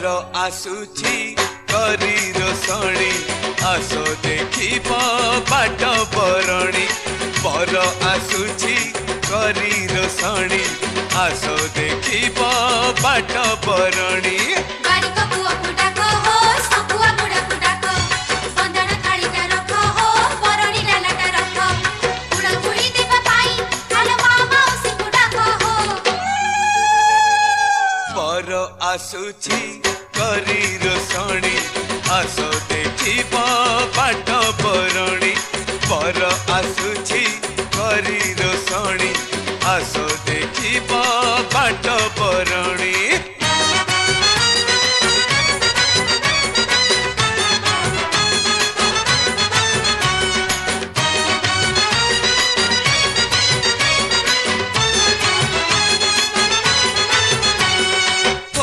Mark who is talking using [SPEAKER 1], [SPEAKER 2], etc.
[SPEAKER 1] बर आसुची करी रोसणी आस देखिब बाट बरणी बर आसुची करी रोसणी आस देखिब बाट बरणी बर आसुची करी रोसणी आस देखिब बाट बरणी बर आसुची करी रोसणी आस देखिब बाट बरणी।